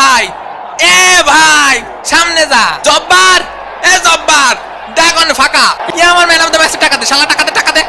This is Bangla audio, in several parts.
ভাই ভাই সামনে যা জব্বার জব্বার দেখুন ফাঁকা আমার ম্যান অফ দ্য ম্যাচের টাকা দে শালা টাকা দে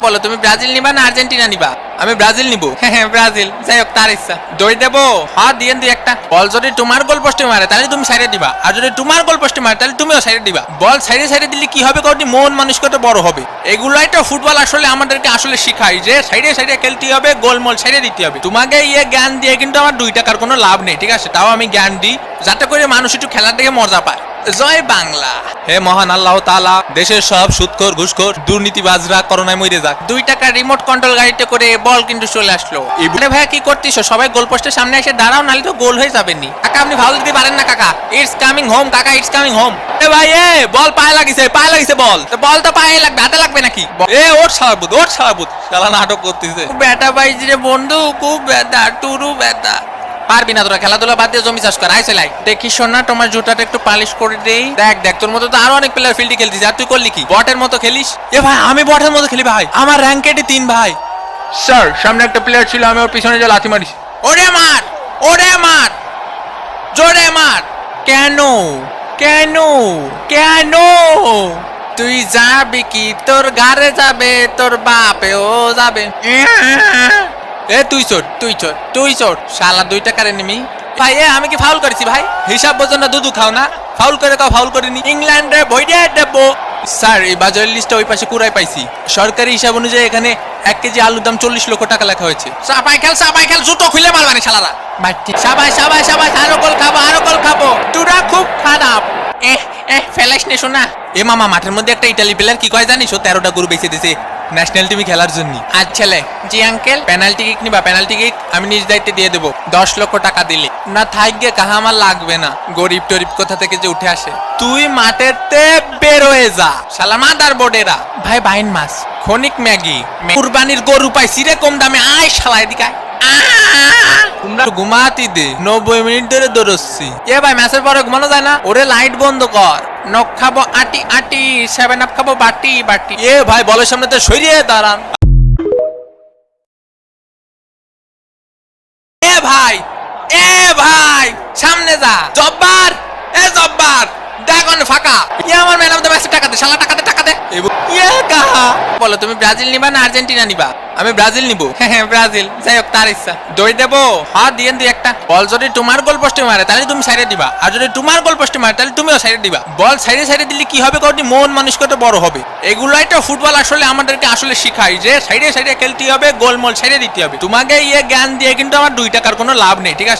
বলো তুমি ব্রাজিল নিবা না আর্জেন্টিনা নিবা? আমি ব্রাজিল নিব। হ্যাঁ ব্রাজিল, যাই হোক তার ইচ্ছা। দই দেবো? হ্যাঁ দিয়ে দুই একটা। বল যদি তোমার গোল পোস্টে মারে তাহলে তুমি সাইডে দিবা, আর যদি তোমার গোল পোস্টে মারে তাহলে তুমিও সাইডে দিবা। বল সাইডে সাইডে দিলে কি হবে কারণ মন মানসিকতা বড় হবে। এগুলাই তো ফুটবল আসলে আমাদেরকে আসলে শিখায় যে সাইডে সাইডে খেলতে হবে, গোল মোল সাইডে দিতে হবে। তোমাকে জ্ঞান দিয়ে কিন্তু আমার 2 টাকার কোনো লাভ নেই, ঠিক আছে? তাও আমি জ্ঞান দিই যাতে করে মানুষ একটু খেলার দিকে মজা পায়। জয় বাংলা। হে মহান আল্লাহ তাআলা, দেশের সব সুদখোর ঘুষখোর দুর্নীতিবাজরা করোনায় মরে যাক। 2 টাকা রিমোট কন্ট্রোল গাড়িতে করে বল কিন্তু চলে আসলো। এবারে ভাইয়া কি করতেছো? সবাই গোল পোস্টের সামনে এসে দাঁড়াও, নাহলে তো গোল হয়ে যাবেনি। কাকা আপনি ফাউল দিতে পারেন না কাকা। ইটস কামিং হোম কাকা, ইটস কামিং হোম। ভাই বল পায়ে লাগিছে বল। তো বল তো পায়ে লাগবে, হাতে লাগবে নাকি? ওর সারাবুত শালা নাটক করতেছে। বেটা পাইছি রে বন্ধু, খুব ব্যথা, টুরু ব্যথা। পারবি না তোরা, খেলাধুলা বাদ দিয়ে জমি চাষ কর। আই চলাই দেখি শোনা, তোমার জুতাটা একটু পালিশ করে দেই। দেখ তোর মতো তো আরো অনেক প্লেয়ার ফিল্ডে খেলতিস, আর তুই করলি কি? বটের মতো খেলিস? ভাই আমি বটের মতো খেলি ভাই, আমার র্যাঙ্কেটে 3 ভাই। স্যার সামনে একটা প্লেয়ার ছিল, আমি ওর পিছনে যে লাথি মারিস। ওরে মার জোরে মার। কেন তুই যাবি কি? তোর ঘরে যাবে, তোর বাপেও যাবে। তুই চোর শালা 2 টাকার এনিমি। ভাই আমি কি ফাউল করেছি ভাই? হিসাব বোঝো না, দুধু খাও না। ফাউল করে কাও ফাউল করিনি। ইংল্যান্ডে ভইরে দেবো। স্যার এই বাজারের লিস্টটা ওই পাশে কুড়াই পাইছি। সরকারি হিসাব অনুযায়ী এখানে 1 কেজি আলুর দাম 40 লক্ষ টাকা লেখা হয়েছে। সাবাই খেল জুতো খুলে মারবানি শালারা। সাবাই আরো গোল খাবো। তোরা খুব খারাপ। ফেলাইস নে শোনা। মামা মাঠের মধ্যে একটা ইতালি প্লেয়ার কি কয় জানিস? ও 13টা গরু বেঁচে দিছে ন্যাশনাল টিমে খেলার জন্য। আচ্ছা জি আঙ্কেল, পেনাল্টি কিক নিবা? পেনাল্টি কিক আমি নিজ দায়িত্বে দিয়ে দেবো 10 লক্ষ টাকা দিলে। না থাকবে কাহা, আমার লাগবে না। গরিব টরিব কোথা থেকে যে উঠে আসে। তুই মাঠেতে বের হয়ে যা শালা মাদার বোর্ডেরা। ভাই বাইন মাছ খনিক ম্যাগি কুরবানির গরু পাইছি রে কম দামে। আয় শালা এদিকে ঘুমাতি দে। 90 মিনিট ধরে দৌড়চ্ছি। ভাই ম্যাচের পরে ঘুমানো যায় না? ওরে লাইট বন্ধ কর। নখ খাবো আটি 7 আপ খাবো বাটি। ভাই বলের সামনে তো সরিয়ে দাঁড়ান। ভাই সামনে যা জব্বার দেখুন ফাঁকা আমার ম্যান অফ দ্য ম্যাচের টাকা দে শালা টাকা দে বলো তুমি ব্রাজিল নিবা না আর্জেন্টিনা নিবা? আমি ব্রাজিল নিব। হ্যাঁ ব্রাজিল, যাই হোক তার ইচ্ছা। দই দেবো? হ্যাঁ দিয়ে দুই একটা। বল যদি তোমার গোল পোস্টে মারে তাহলে তুমি সাইডে দিবা, আর যদি তোমার গোল পোস্টে মারে তাহলে তুমিও সাইডে দিবা। বল সাইডে সাইডে দিলে কি হবে কারণ মন মানসিকতা বড় হবে। এগুলাই তো ফুটবল আসলে আমাদেরকে আসলে শিখায় যে সাইডে সাইডে খেলতে হবে, গোল মোল সাইডে দিতে হবে। তোমাকে জ্ঞান দিয়ে কিন্তু আমার 2 টাকার কোনো লাভ নেই, ঠিক আছে?